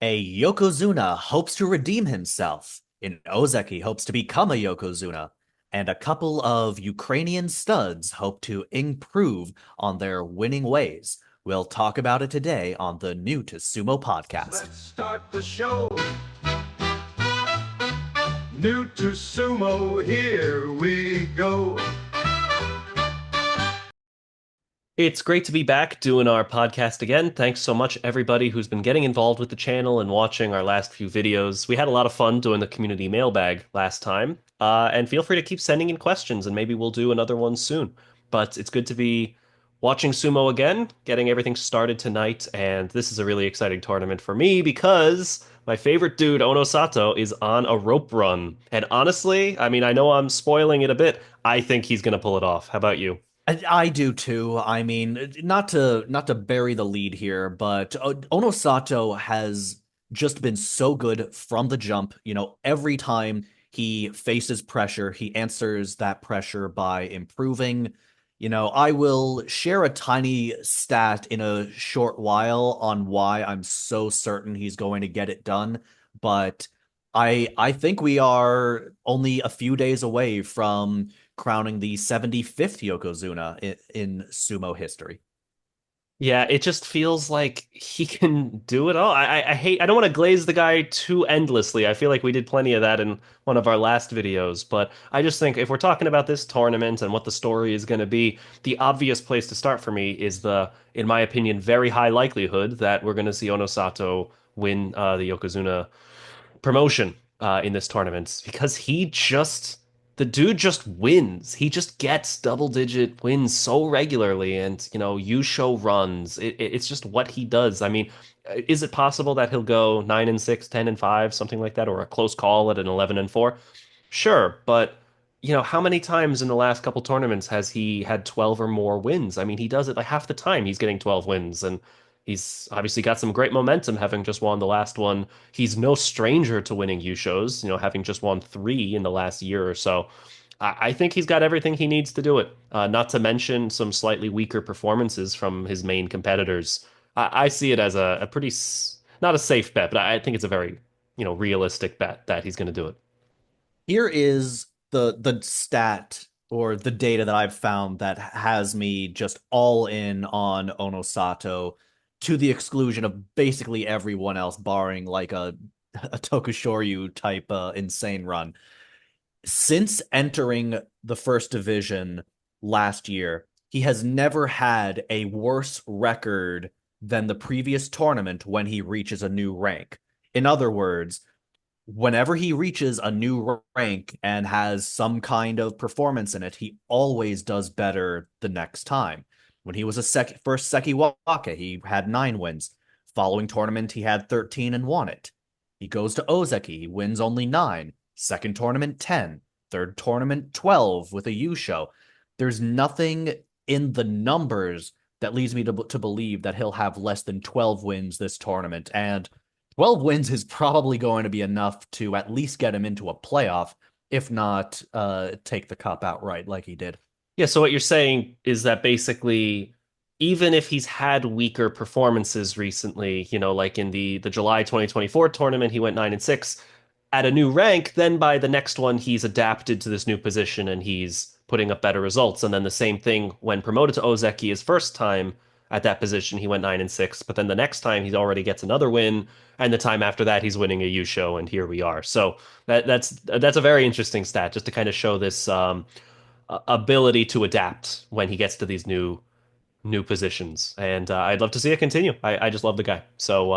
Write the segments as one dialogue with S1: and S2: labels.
S1: A Yokozuna hopes to redeem himself. An Ozeki hopes to become a Yokozuna. And a couple of Ukrainian studs hope to improve on their winning ways. We'll talk about it today on the New to Sumo podcast.
S2: Let's start the show. New to Sumo, here we go.
S3: It's great to be back doing our podcast again. Thanks so much, everybody who's been getting involved with the channel and watching our last few videos. We had a lot of fun doing the community mailbag last time. And feel free to keep sending in questions, and maybe we'll do another one soon. But it's good to be watching Sumo again, getting everything started tonight. And this is a really exciting tournament for me because my favorite dude, Onosato, is on a rope run. And honestly, I mean, I know I'm spoiling it a bit. I think he's going to pull it off. How about you?
S1: I do too. I mean, not to bury the lead here, but Onosato has just been so good from the jump. Every time he faces pressure, he answers that pressure by improving. I will share a tiny stat in a short while on why I'm so certain he's going to get it done, but I think we are only a few days away from crowning the 75th Yokozuna in sumo history.
S3: Yeah, it just feels like he can do it all. I don't want to glaze the guy too endlessly. I feel like we did plenty of that in one of our last videos, but I just think if we're talking about this tournament and what the story is going to be, the obvious place to start for me is in my opinion, very high likelihood that we're going to see Onosato win the Yokozuna promotion in this tournament because the dude just wins. He just gets double digit wins so regularly, and Yusho runs. It's just what he does. I mean, is it possible that he'll go 9-6, 10-5, something like that, or a close call at an 11-4? Sure, but how many times in the last couple tournaments has he had 12 or more wins? I mean, he does it like half the time he's getting 12 wins, and he's obviously got some great momentum having just won the last one. He's no stranger to winning U-shows, having just won three in the last year or so. I think he's got everything he needs to do it. Not to mention some slightly weaker performances from his main competitors. I see it as a pretty, not a safe bet, but I think it's a very, realistic bet that he's going to do it.
S1: Here is the stat or the data that I've found that has me just all in on Onosato to the exclusion of basically everyone else, barring like a Tokushoryu type insane run. Since entering the first division last year, he has never had a worse record than the previous tournament when he reaches a new rank. In other words, whenever he reaches a new rank and has some kind of performance in it, he always does better the next time. When he was first Sekiwaka, he had 9 wins. Following tournament, he had 13 and won it. He goes to Ozeki, he wins only 9. Second tournament, 10. Third tournament, 12 with a Yusho. There's nothing in the numbers that leads me to believe that he'll have less than 12 wins this tournament. And 12 wins is probably going to be enough to at least get him into a playoff, if not take the cup outright like he did.
S3: Yeah, so what you're saying is that basically, even if he's had weaker performances recently, like in the July 2024 tournament, he went 9-6 at a new rank, then by the next one, he's adapted to this new position and he's putting up better results. And then the same thing when promoted to Ozeki his first time at that position, he went 9-6, but then the next time he already gets another win, and the time after that he's winning a U show, and here we are. So that's a very interesting stat, just to kind of show this ability to adapt when he gets to these new positions. And I'd love to see it continue. I just love the guy. So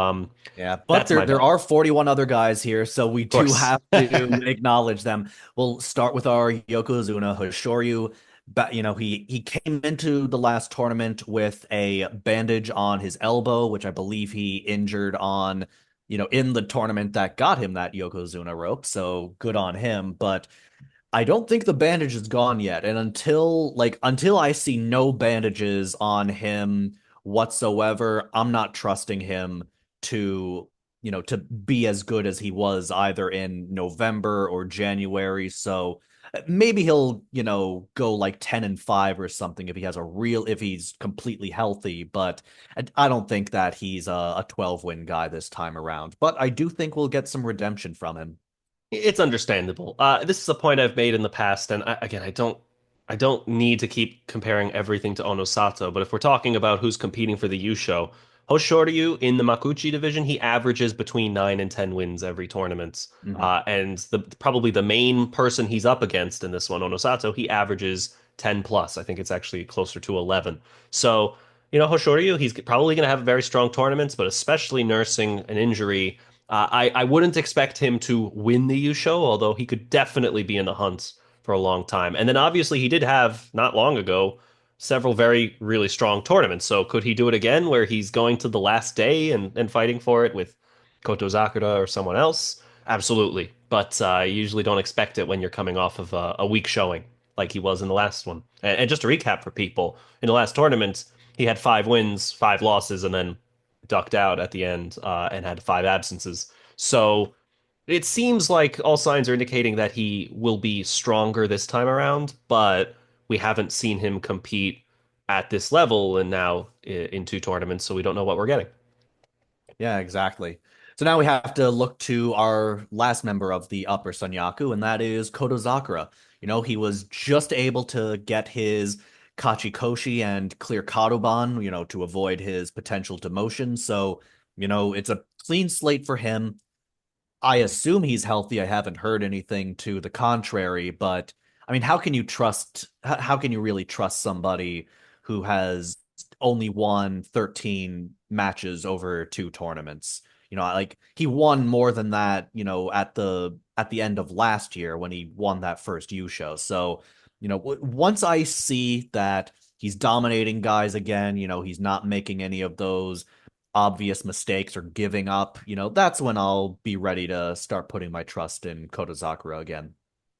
S1: Yeah, but
S3: that's
S1: there
S3: my
S1: there
S3: bet.
S1: are 41 other guys here, so we
S3: Of
S1: do
S3: course.
S1: have to acknowledge them. We'll start with our Yokozuna, Hoshoryu. But he came into the last tournament with a bandage on his elbow, which I believe he injured on, in the tournament that got him that Yokozuna rope. So good on him. But I don't think the bandage is gone yet. And until I see no bandages on him whatsoever, I'm not trusting him to to be as good as he was either in November or January. So maybe he'll, go like 10-5 or something if he's completely healthy, but I don't think that he's a 12-win guy this time around. But I do think we'll get some redemption from him.
S3: It's understandable. This is a point I've made in the past, and again, I don't need to keep comparing everything to Onosato. But if we're talking about who's competing for the Yusho, Hoshoryu in the Makuchi division, he averages between 9 and 10 wins every tournament.
S1: Mhm.
S3: And probably the main person he's up against in this one, Onosato, he averages 10 plus. I think it's actually closer to 11. So, Hoshoryu, he's probably going to have very strong tournaments, but especially nursing an injury. I wouldn't expect him to win the U show, although he could definitely be in the hunt for a long time. And then obviously he did have not long ago several very really strong tournaments. So could he do it again where he's going to the last day and fighting for it with Koto Sakura or someone else? Absolutely. But you usually don't expect it when you're coming off of a weak showing like he was in the last one. And just to recap for people, in the last tournament, he had 5 wins, 5 losses, and then ducked out at the end and had 5 absences. So it seems like all signs are indicating that he will be stronger this time around, but we haven't seen him compete at this level and now in 2 tournaments, so we don't know what we're getting.
S1: Yeah, exactly. So now we have to look to our last member of the upper Sanyaku, and that is Kotozakura. He was just able to get his Kachikoshi and clear Kadoban, to avoid his potential demotion. So, it's a clean slate for him. I assume he's healthy. I haven't heard anything to the contrary, but I mean, how can you really trust somebody who has only won 13 matches over 2 tournaments? Like he won more than that, at the end of last year when he won that first U show. So, once I see that he's dominating guys again, he's not making any of those obvious mistakes or giving up, that's when I'll be ready to start putting my trust in Kotozakura again.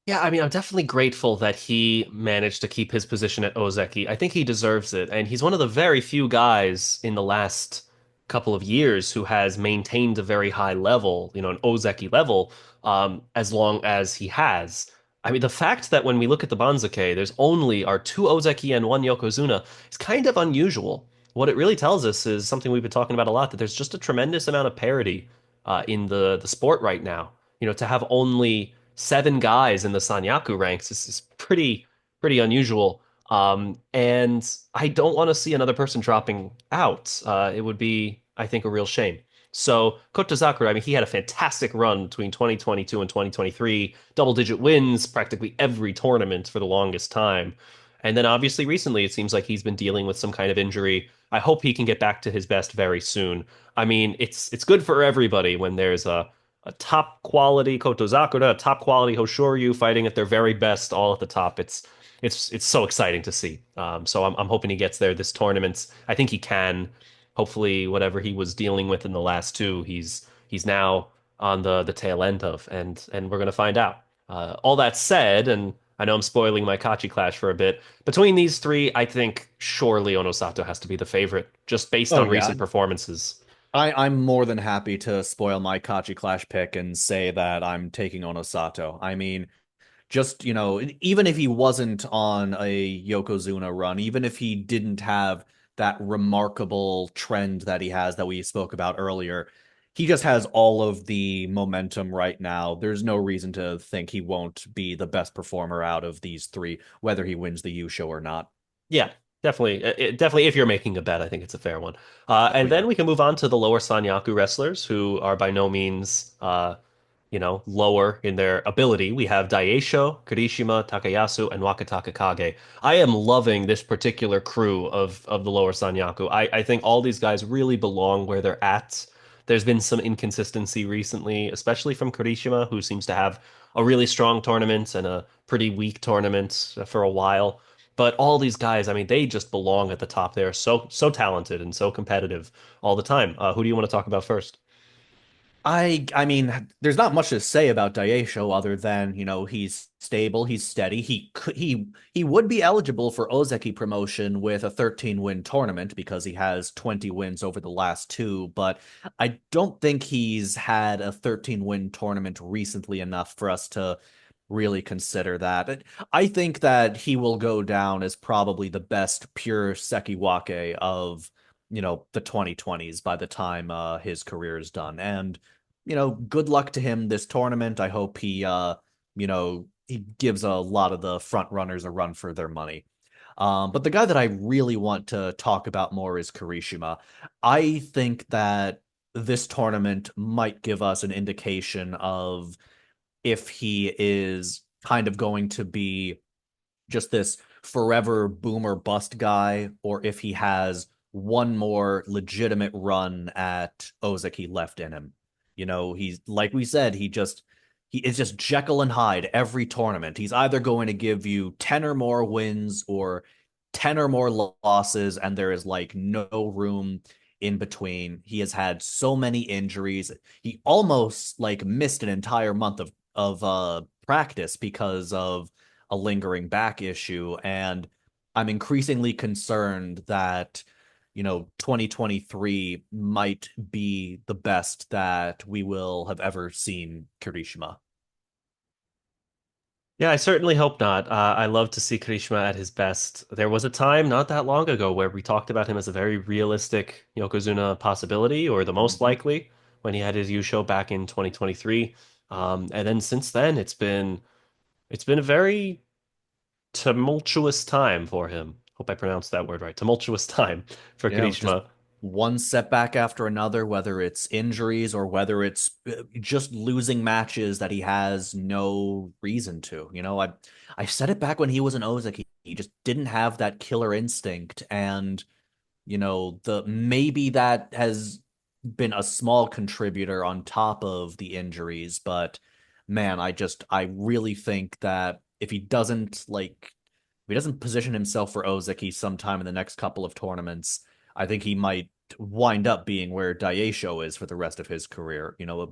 S3: Yeah, I mean, I'm definitely grateful that he managed to keep his position at Ozeki. I think he deserves it, and he's one of the very few guys in the last couple of years who has maintained a very high level, an Ozeki level, as long as he has. I mean, the fact that when we look at the banzuke, there's only our 2 Ozeki and 1 Yokozuna is kind of unusual. What it really tells us is something we've been talking about a lot, that there's just a tremendous amount of parity in the sport right now. To have only 7 guys in the Sanyaku ranks is pretty unusual. And I don't want to see another person dropping out. It would be, I think, a real shame. So Kotozakura, I mean, he had a fantastic run between 2022 and 2023, double-digit wins practically every tournament for the longest time. And then obviously recently it seems like he's been dealing with some kind of injury. I hope he can get back to his best very soon. I mean, it's good for everybody when there's a top quality Kotozakura, a top quality Hoshoryu fighting at their very best, all at the top. It's so exciting to see. So I'm hoping he gets there this tournament. I think he can. Hopefully, whatever he was dealing with in the last 2, he's now on the tail end of, and we're gonna find out. All that said, and I know I'm spoiling my Kachi Clash for a bit. Between these 3, I think surely Onosato has to be the favorite, just based
S1: Oh
S3: on
S1: yeah,
S3: recent performances.
S1: I'm more than happy to spoil my Kachi Clash pick and say that I'm taking Onosato. I mean, just, even if he wasn't on a Yokozuna run, even if he didn't have that remarkable trend that he has that we spoke about earlier, he just has all of the momentum right now. There's no reason to think he won't be the best performer out of these 3, whether he wins the U show or not.
S3: Yeah, definitely. Definitely, if you're making a bet, I think it's a fair one.
S1: Oh
S3: And
S1: yeah.
S3: then we can move on to the lower Sanyaku wrestlers, who are by no means, lower in their ability. We have Daisho, Kirishima, Takayasu, and Wakataka Kage. I am loving this particular crew of the lower Sanyaku. I think all these guys really belong where they're at. There's been some inconsistency recently, especially from Kirishima, who seems to have a really strong tournament and a pretty weak tournament for a while. But all these guys, I mean, they just belong at the top. They're so talented and so competitive all the time. Who do you want to talk about first?
S1: I mean, there's not much to say about Daisho other than, he's stable, he's steady. He would be eligible for Ozeki promotion with a 13-win tournament because he has 20 wins over the last two, but I don't think he's had a 13-win tournament recently enough for us to really consider that. I think that he will go down as probably the best pure Sekiwake of, the 2020s by the time his career is done. And good luck to him this tournament. I hope he gives a lot of the front runners a run for their money. But the guy that I really want to talk about more is Kirishima. I think that this tournament might give us an indication of if he is kind of going to be just this forever boomer bust guy, or if he has one more legitimate run at Ozeki left in him. He's like we said, he is just Jekyll and Hyde every tournament. He's either going to give you 10 or more wins or 10 or more losses, and there is like no room in between. He has had so many injuries. He almost like missed an entire month of practice because of a lingering back issue. And I'm increasingly concerned that, 2023 might be the best that we will have ever seen Kirishima.
S3: Yeah, I certainly hope not. I love to see Karishma at his best. There was a time not that long ago where we talked about him as a very realistic Yokozuna possibility, or the most
S1: Mhm.
S3: likely, when he had his Yusho back in 2023. And then since then, it's been a very tumultuous time for him. Hope I pronounced that word right. Tumultuous time for
S1: Just
S3: Karishma.
S1: one setback after another, whether it's injuries or whether it's just losing matches that he has no reason to. I said it back when he was an Ozaki. He just didn't have that killer instinct, and the maybe that has been a small contributor on top of the injuries, but man, I really think that if he doesn't position himself for Ozeki sometime in the next couple of tournaments, I think he might wind up being where Daisho is for the rest of his career. A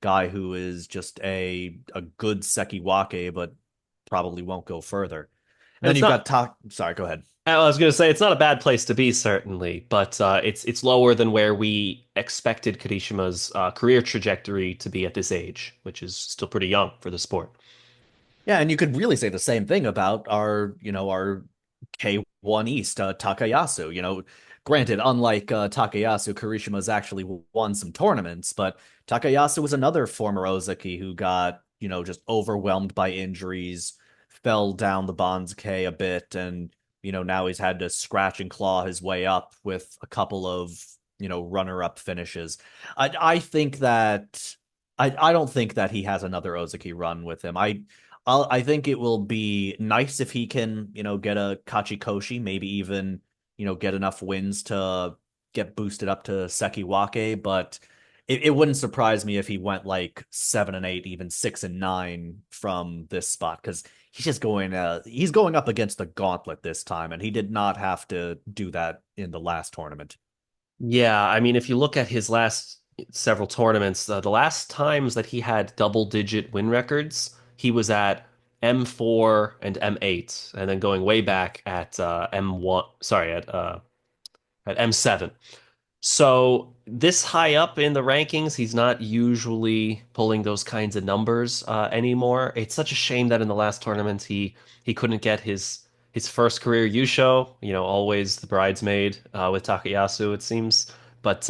S1: guy who is just a good Sekiwake, but probably won't go further. And
S3: And
S1: then
S3: it's
S1: you've got
S3: not
S1: Tak. Sorry, go ahead.
S3: I was going to say it's not a bad place to be, certainly, but it's lower than where we expected Kirishima's career trajectory to be at this age, which is still pretty young for the sport.
S1: Yeah, and you could really say the same thing about our K1 East, Takayasu. Granted, unlike Takayasu, Kirishima's actually won some tournaments, but Takayasu was another former Ozaki who got, just overwhelmed by injuries, fell down the banzuke a bit, and, now he's had to scratch and claw his way up with a couple of, runner-up finishes. I think that I don't think that he has another Ozaki run with him. I think it will be nice if he can, get a Kachikoshi, maybe even, get enough wins to get boosted up to Sekiwake, but it wouldn't surprise me if he went like 7-8, even 6-9 from this spot, because he's going up against the gauntlet this time, and he did not have to do that in the last tournament.
S3: Yeah, I mean, if you look at his last several tournaments, the last times that he had double-digit win records, he was at M4 and M8, and then going way back at M1, sorry, at M7. So this high up in the rankings, he's not usually pulling those kinds of numbers anymore. It's such a shame that in the last tournament he couldn't get his first career Yusho. Always the bridesmaid with Takayasu, it seems. But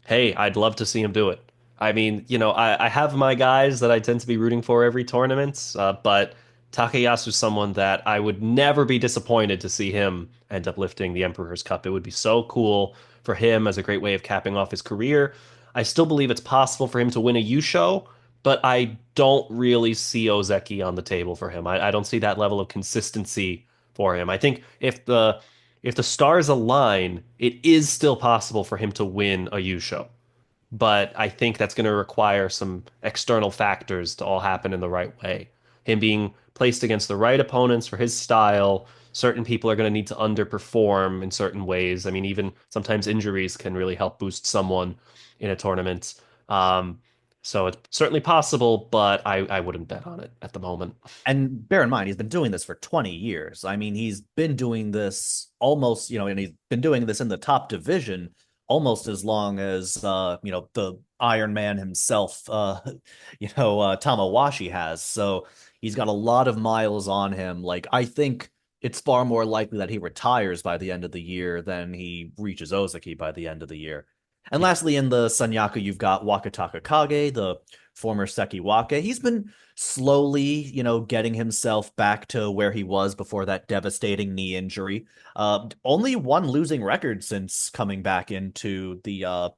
S3: hey, I'd love to see him do it. I mean, I have my guys that I tend to be rooting for every tournament, but Takayasu's someone that I would never be disappointed to see him end up lifting the Emperor's Cup. It would be so cool for him as a great way of capping off his career. I still believe it's possible for him to win a Yusho, but I don't really see Ozeki on the table for him. I don't see that level of consistency for him. I think if the stars align, it is still possible for him to win a Yusho, but I think that's going to require some external factors to all happen in the right way. Him being placed against the right opponents for his style, certain people are going to need to underperform in certain ways. I mean, even sometimes injuries can really help boost someone in a tournament. Um, so it's certainly possible, but I wouldn't bet on it at the moment.
S1: And bear in mind, he's been doing this for 20 years. I mean, he's been doing this almost, and he's been doing this in the top division almost as long as, the Iron Man himself, Tamawashi has. So he's got a lot of miles on him. Like, I think it's far more likely that he retires by the end of the year than he reaches Ozaki by the end of the year. And lastly, in the Sanyaku, you've got Wakataka Kage, the former Sekiwake. He's been slowly, getting himself back to where he was before that devastating knee injury. Only one losing record since coming back into the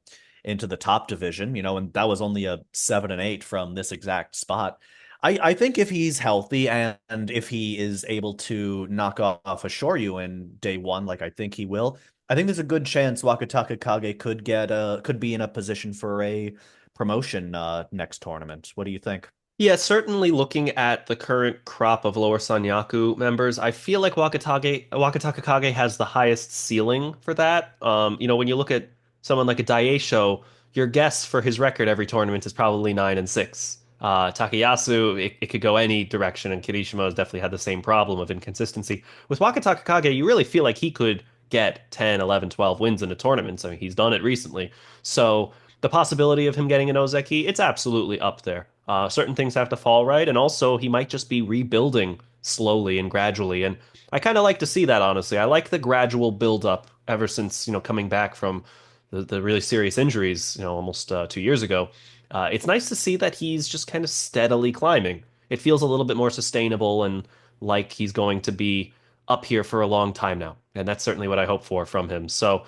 S1: top division, and that was only a 7-8 from this exact spot. I think if he's healthy and if he is able to knock off Hoshoryu in day one, like I think he will, I think there's a good chance Wakataka Kage could be in a position for a promotion next tournament. What do you think?
S3: Yeah, certainly looking at the current crop of lower Sanyaku members, I feel like Wakataka Kage has the highest ceiling for that. When you look at someone like a Daisho, your guess for his record every tournament is probably 9-6. Takayasu, it could go any direction, and Kirishima has definitely had the same problem of inconsistency. With Wakataka Kage, you really feel like he could get 10, 11, 12 wins in a tournament. I mean, he's done it recently. So the possibility of him getting an Ozeki, it's absolutely up there. Certain things have to fall right, and also he might just be rebuilding slowly and gradually. And I kind of like to see that, honestly. I like the gradual build up ever since, coming back from the really serious injuries, almost 2 years ago. It's nice to see that he's just kind of steadily climbing. It feels a little bit more sustainable and like he's going to be up here for a long time now. And that's certainly what I hope for from him. So,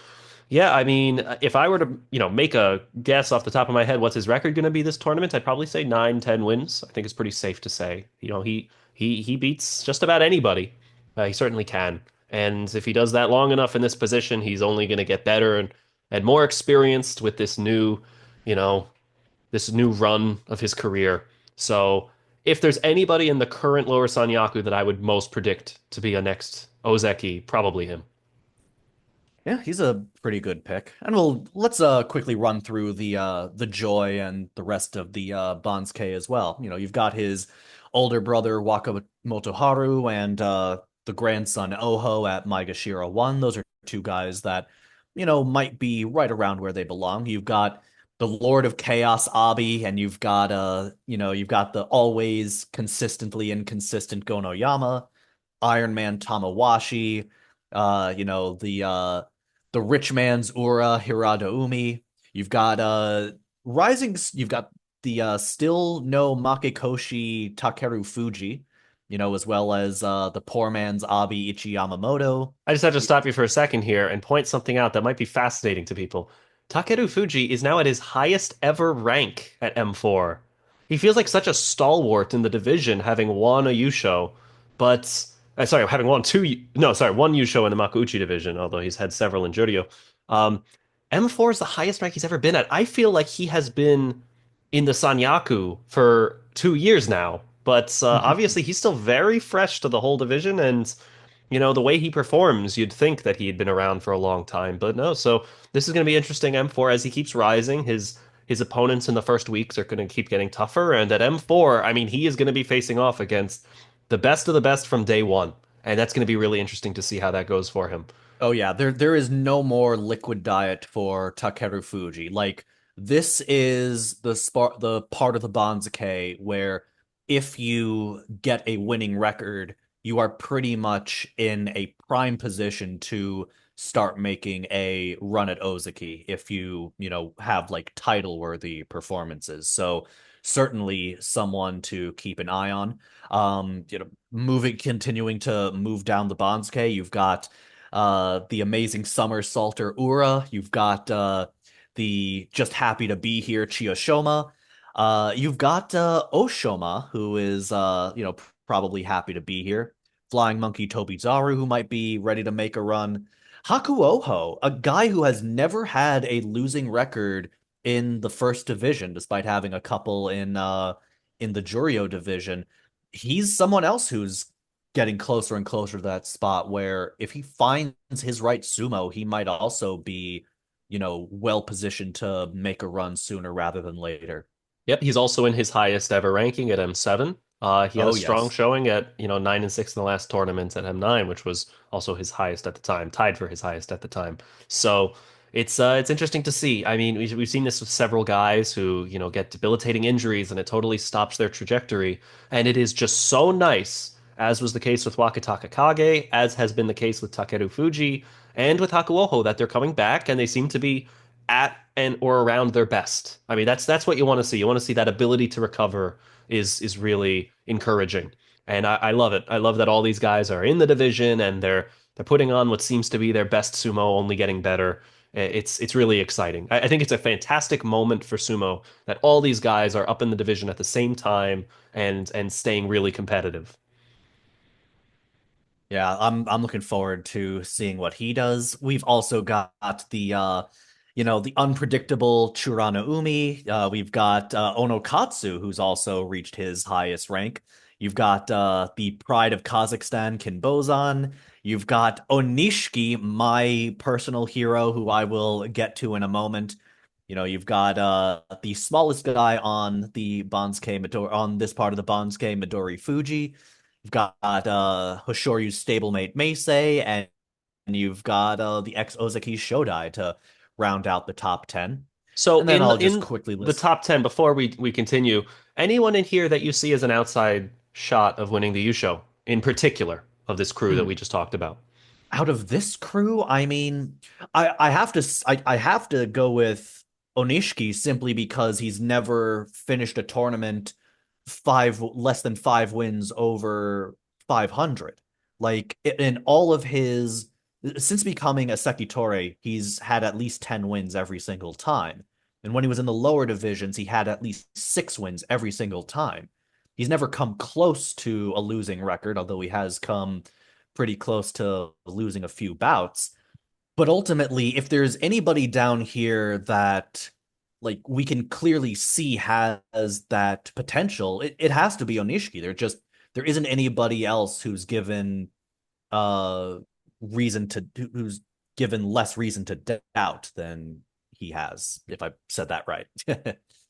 S3: yeah, I mean, if I were to, make a guess off the top of my head, what's his record going to be this tournament? I'd probably say 9, 10 wins. I think it's pretty safe to say. He beats just about anybody. He certainly can. And if he does that long enough in this position, he's only going to get better and more experienced with you know, this new run of his career. So, if there's anybody in the current lower Sanyaku that I would most predict to be a next Ozeki, probably him.
S1: Yeah, he's a pretty good pick. And let's quickly run through the Joy and the rest of the Banzuke as well. You've got his older brother Wakamoto Haru and the grandson Oho at Maegashira 1. Those are two guys that, might be right around where they belong. You've got the Lord of Chaos Abi, and you've got the always consistently inconsistent Gonoyama, Iron Man Tamawashi, the rich man's Ura Hiradaumi. You've got you've got the still no Makekoshi Takeru Fuji, as well as the poor man's Abi Ichi Yamamoto.
S3: I just have to stop you for a second here and point something out that might be fascinating to people. Takeru Fuji is now at his highest ever rank at M4. He feels like such a stalwart in the division, having won a Yusho, but sorry, having won no, sorry, one Yusho in the Makuuchi division, although he's had several in Juryo. Um, M4 is the highest rank he's ever been at. I feel like he has been in the Sanyaku for 2 years now, but obviously he's still very fresh to the whole division, and the way he performs, you'd think that he had been around for a long time, but no. So this is going to be interesting. M4 as he keeps rising, his opponents in the first weeks are going to keep getting tougher, and at M4, I mean, he is going to be facing off against the best of the best from day one, and that's going to be really interesting to see how that goes for him.
S1: Oh yeah, there is no more liquid diet for Takeru Fuji. Like this is the part of the Banzuke where if you get a winning record, you are pretty much in a prime position to start making a run at Ozaki if you have like title worthy performances. So certainly someone to keep an eye on. Continuing to move down the Banzuke, you've got the amazing Summer Salter Ura. You've got the just happy to be here Chiyoshoma. You've got Oshoma, who is probably happy to be here. Flying Monkey Tobizaru, who might be ready to make a run. Hakuoho, a guy who has never had a losing record in the first division, despite having a couple in the Juryo division. He's someone else who's getting closer and closer to that spot where if he finds his right sumo, he might also be, well positioned to make a run sooner rather than later.
S3: Yep, he's also in his highest ever ranking at M7. He had a
S1: Oh,
S3: strong
S1: yes.
S3: showing at 9-6 in the last tournament at M9, which was also his highest at the time, tied for his highest at the time. So it's interesting to see. I mean, we've seen this with several guys who get debilitating injuries and it totally stops their trajectory. And it is just so nice, as was the case with Wakataka Kage, as has been the case with Takeru Fuji and with Hakuoho, that they're coming back and they seem to be at and or around their best. I mean, that's what you want to see. You want to see that ability to recover is really encouraging, and I love it. I love that all these guys are in the division and they're putting on what seems to be their best sumo, only getting better. It's really exciting. I think it's a fantastic moment for sumo that all these guys are up in the division at the same time and staying really competitive.
S1: Yeah, I'm looking forward to seeing what he does. We've also got the unpredictable Churana Umi. We've got Onokatsu, who's also reached his highest rank. You've got the pride of Kazakhstan, Kinbozan. You've got Onishiki, my personal hero, who I will get to in a moment. You've got the smallest guy on the Banzuke Midori on this part of the Banzuke, Midori Fuji. You've got Hoshoryu's stablemate Meisei, and you've got the ex Ozaki Shodai to round out the top 10.
S3: So
S1: And then
S3: in
S1: I'll just
S3: in
S1: quickly
S3: the
S1: list.
S3: top 10, before we continue, anyone in here that you see as an outside shot of winning the Yusho, in particular of this crew that
S1: Hmm,
S3: we just talked about?
S1: out of this crew, I mean, I have to go with Onishiki simply because he's never finished a tournament five less than 5 wins over 500. Like in all of his since becoming a Sekitore, he's had at least 10 wins every single time. And when he was in the lower divisions, he had at least 6 wins every single time. He's never come close to a losing record, although he has come pretty close to losing a few bouts. But ultimately, if there's anybody down here that we can clearly see has that potential, it has to be Onishiki. There isn't anybody else uh who's given less reason to doubt than he has, if I said that right.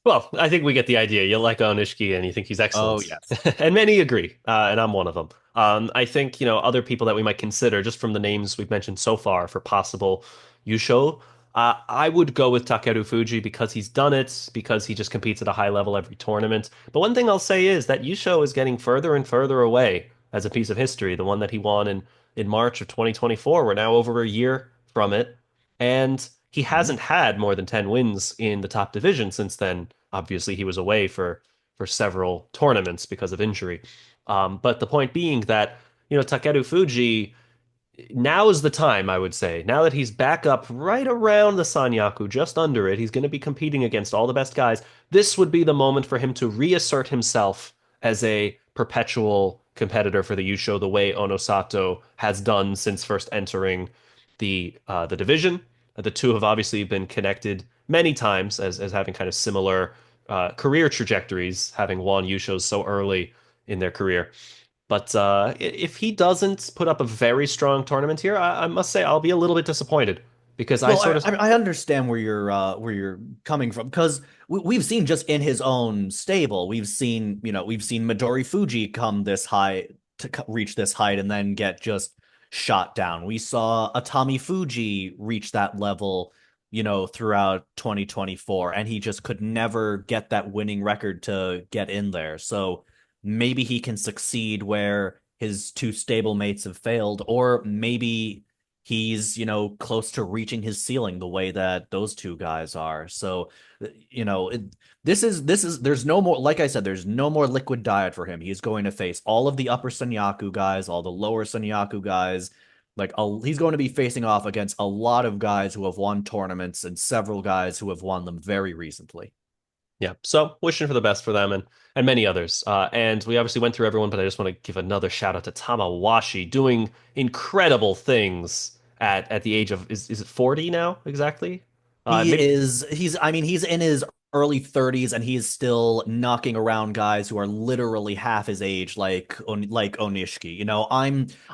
S3: Well, I think we get the idea. You like Onishiki and you think he's
S1: Oh,
S3: excellent.
S1: yes.
S3: And many agree, and I'm one of them. I think, other people that we might consider, just from the names we've mentioned so far for possible Yusho, I would go with Takeru Fuji because he's done it, because he just competes at a high level every tournament. But one thing I'll say is that Yusho is getting further and further away as a piece of history. The one that he won in March of 2024, we're now over a year from it. And he
S1: Mhm.
S3: hasn't had more than 10 wins in the top division since then. Obviously, he was away for several tournaments because of injury. But the point being that, Takeru Fuji, now is the time, I would say. Now that he's back up right around the Sanyaku, just under it, he's going to be competing against all the best guys. This would be the moment for him to reassert himself as a perpetual competitor for the Yusho, the way Onosato has done since first entering the division. The two have obviously been connected many times as having kind of similar career trajectories, having won Yushos so early in their career. But if he doesn't put up a very strong tournament here, I must say I'll be a little bit disappointed because I
S1: Well,
S3: sort of
S1: I understand where you're coming from because we've seen just in his own stable, we've seen Midori Fuji come this high to reach this height and then get just shot down. We saw Atami Fuji reach that level, throughout 2024, and he just could never get that winning record to get in there. So maybe he can succeed where his two stablemates have failed, or maybe he's close to reaching his ceiling the way that those two guys are. So you know it, this is there's no more, like I said, there's no more liquid diet for him. He's going to face all of the upper Sanyaku guys, all the lower Sanyaku guys. He's going to be facing off against a lot of guys who have won tournaments and several guys who have won them very recently.
S3: yeah. So wishing for the best for them and many others. And we obviously went through everyone, but I just want to give another shout out to Tamawashi doing incredible things at the age of is it 40 now exactly?
S1: He
S3: Maybe
S1: is he's I mean he's in his early 30s and he is still knocking around guys who are literally half his age, like Onishiki.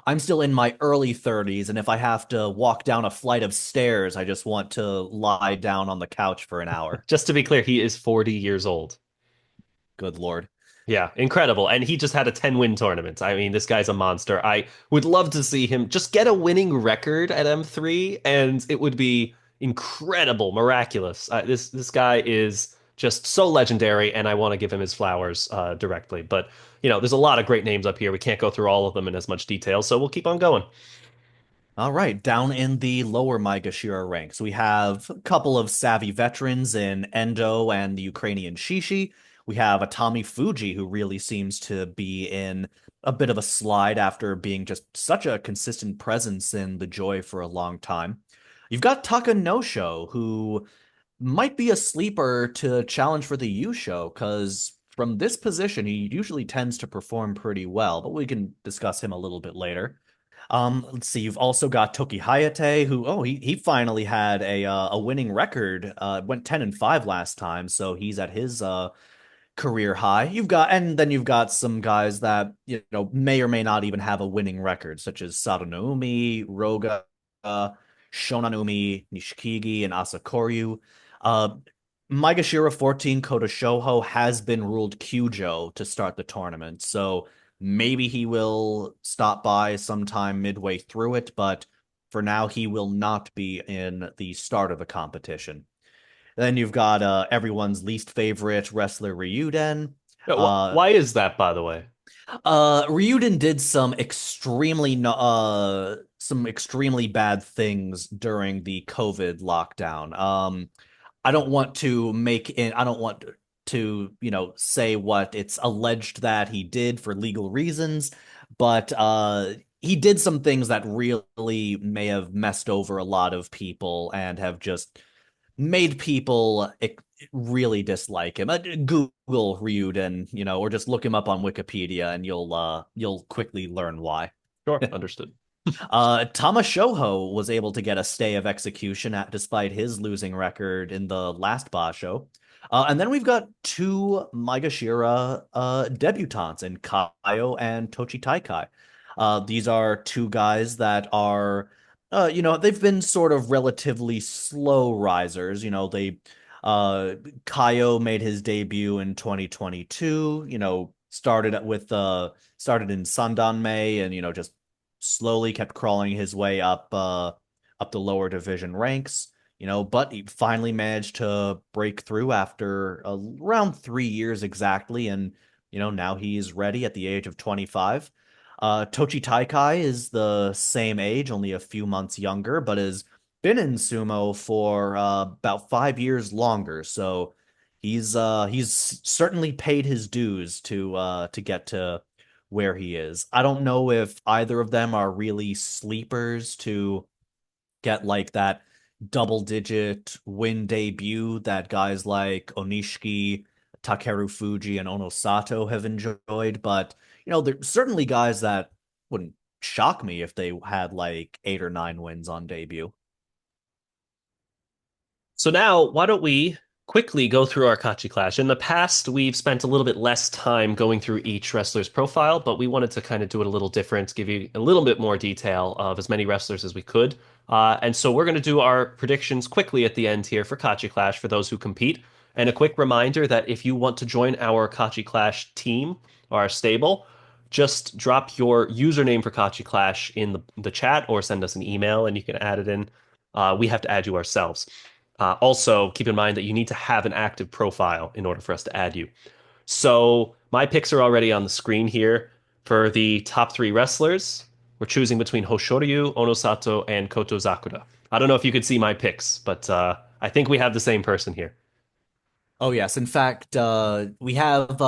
S1: I'm still in my early 30s, and if I have to walk down a flight of stairs, I just want to lie down on the couch for an hour.
S3: Just to be clear, he is 40 years old.
S1: Good Lord.
S3: Yeah, incredible. And he just had a 10-win tournament. I mean, this guy's a monster. I would love to see him just get a winning record at M3, and it would be incredible, miraculous. This guy is just so legendary, and I want to give him his flowers directly. But, there's a lot of great names up here. We can't go through all of them in as much detail, so we'll keep on going.
S1: All right, down in the lower Maegashira ranks, we have a couple of savvy veterans in Endo and the Ukrainian Shishi. We have Atami Fuji, who really seems to be in a bit of a slide after being just such a consistent presence in the Joy for a long time. You've got Takanosho, who might be a sleeper to challenge for the Yusho, because from this position, he usually tends to perform pretty well, but we can discuss him a little bit later. Let's see. You've also got Toki Hayate, who he finally had a winning record. Went 10-5 last time, so he's at his career high. You've got some guys that may or may not even have a winning record, such as Sadanoumi, Roga, Shonanumi, Nishikigi, and Asakoryu. Uh, Maegashira 14 Kota Shoho has been ruled Kyujo to start the tournament, so maybe he will stop by sometime midway through it, but for now he will not be in the start of the competition. Then you've got everyone's least favorite wrestler Ryuden.
S3: Why is that, by the way?
S1: Ryuden did some extremely bad things during the COVID lockdown. I don't want to, say what it's alleged that he did for legal reasons, but he did some things that really may have messed over a lot of people and have just made people really dislike him. Google Ryuden, or just look him up on Wikipedia and you'll quickly learn why.
S3: Sure, understood.
S1: Tamashoho was able to get a stay of execution despite his losing record in the last Basho. And then we've got two Maegashira debutantes in Kaio and Tochi Taikai. These are two guys that are, they've been sort of relatively slow risers. Kaio made his debut in 2022, started in Sandanme and, just slowly kept crawling his way up the lower division ranks, but he finally managed to break through after around 3 years exactly, and now he's ready at the age of 25. Tochi Taikai is the same age, only a few months younger, but has been in sumo for about 5 years longer, so he's certainly paid his dues to get to where he is. I don't know if either of them are really sleepers to get like that double digit win debut that guys like Onishiki, Takeru Fuji, and Onosato have enjoyed, but there's certainly guys that wouldn't shock me if they had like 8 or 9 wins on debut.
S3: So now, why don't we quickly go through our Kachi Clash? In the past, we've spent a little bit less time going through each wrestler's profile, but we wanted to kind of do it a little different, give you a little bit more detail of as many wrestlers as we could. And so we're going to do our predictions quickly at the end here for Kachi Clash for those who compete. And a quick reminder that if you want to join our Kachi Clash team or our stable, just drop your username for Kachi Clash in the chat or send us an email and you can add it in. We have to add you ourselves. Also, keep in mind that you need to have an active profile in order for us to add you. So my picks are already on the screen here. For the top three wrestlers, we're choosing between Hoshoryu, Onosato, and Koto Zakura. I don't know if you could see my picks, but I think we have the same person here.
S1: Oh yes, in fact, we have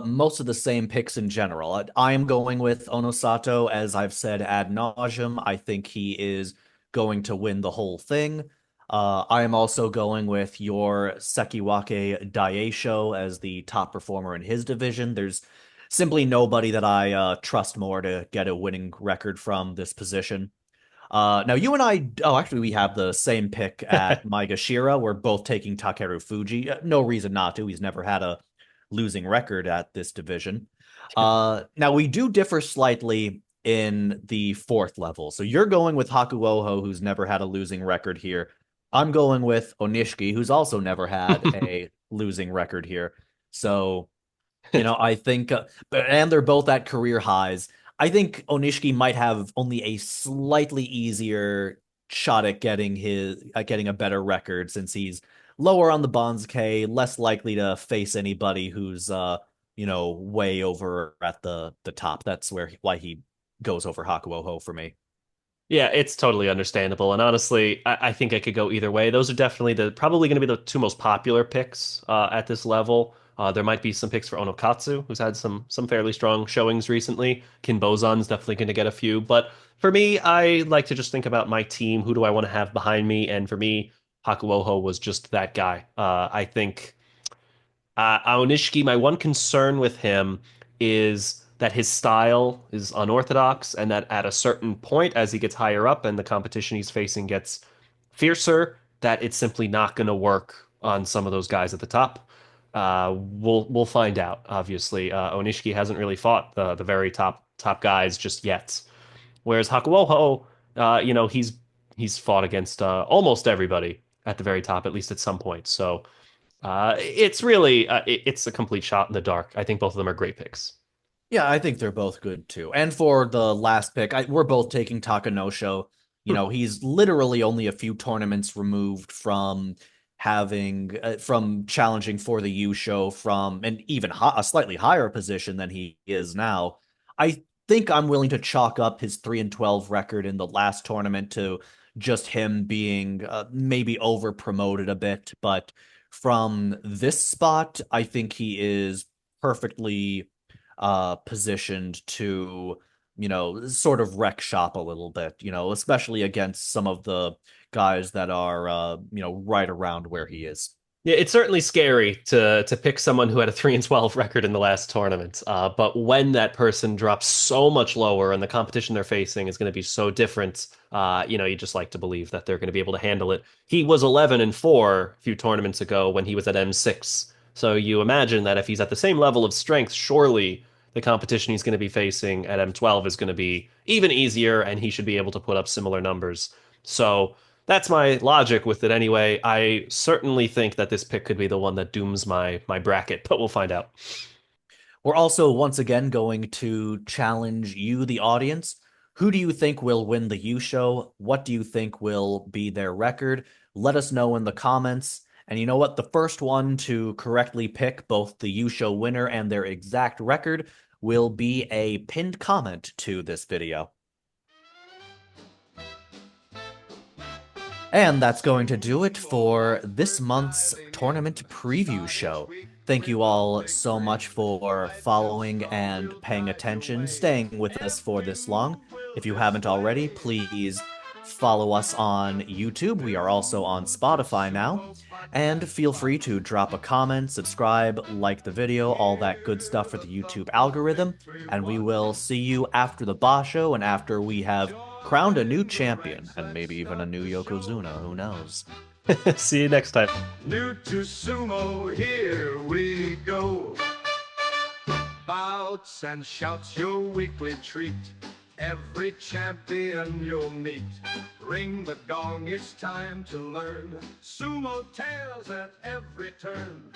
S1: most of the same picks in general. I am going with Onosato, as I've said ad nauseum. I think he is going to win the whole thing. I am also going with your Sekiwake Daisho as the top performer in his division. There's simply nobody that I trust more to get a winning record from this position. Now you and I, oh, actually, we have the same pick at Maegashira. We're both taking Takeru Fuji. No reason not to. He's never had a losing record at this division. Now we do differ slightly in the fourth level. So you're going with Hakuoho, who's never had a losing record here. I'm going with Onishiki, who's also never had a losing record here. So, I think, and they're both at career highs. I think Onishiki might have only a slightly easier shot at getting a better record since he's lower on the banzuke, less likely to face anybody who's way over at the top. That's why he goes over Hakuoho for me.
S3: Yeah, it's totally understandable. And honestly, I think I could go either way. Those are definitely probably going to be the two most popular picks at this level. There might be some picks for Onokatsu, who's had some fairly strong showings recently. Kinbozan's definitely going to get a few. But for me, I like to just think about my team. Who do I want to have behind me? And for me, Hakuoho was just that guy. I think Aonishiki, my one concern with him is that his style is unorthodox, and that at a certain point, as he gets higher up and the competition he's facing gets fiercer, that it's simply not going to work on some of those guys at the top. We'll find out. Obviously, Onishiki hasn't really fought the very top guys just yet, whereas Hakuoho, he's fought against almost everybody at the very top, at least at some point. So. It's really it's a complete shot in the dark. I think both of them are great picks.
S1: Yeah, I think they're both good too. And for the last pick, we're both taking Takanosho. He's literally only a few tournaments removed from from challenging for the Yusho from an even a slightly higher position than he is now. I think I'm willing to chalk up his 3-12 record in the last tournament to just him being maybe over promoted a bit, but from this spot, I think he is perfectly positioned to, sort of wreck shop a little bit, especially against some of the guys that are, right around where he is.
S3: Yeah, it's certainly scary to pick someone who had a 3-12 record in the last tournament. But when that person drops so much lower and the competition they're facing is going to be so different, you just like to believe that they're going to be able to handle it. He was 11-4 a few tournaments ago when he was at M6. So you imagine that if he's at the same level of strength, surely the competition he's going to be facing at M12 is going to be even easier, and he should be able to put up similar numbers. So that's my logic with it anyway. I certainly think that this pick could be the one that dooms my bracket, but we'll find out.
S1: We're also once again going to challenge you, the audience. Who do you think will win the U show? What do you think will be their record? Let us know in the comments. And you know what? The first one to correctly pick both the U show winner and their exact record will be a pinned comment to this video. And that's going to do it for this month's tournament preview show. Thank you all so much for following and paying attention, staying with us for this long. If you haven't already, please follow us on YouTube. We are also on Spotify now. And feel free to drop a comment, subscribe, like the video, all that good stuff for the YouTube algorithm. And we will see you after the Basho and after we have crowned a new champion and maybe even a new Yokozuna. Who knows?
S3: See you next time.
S2: New to sumo, here we go. Bouts and shouts, your weekly treat. Every champion you'll meet. Ring the gong, it's time to learn. Sumo tales at every turn.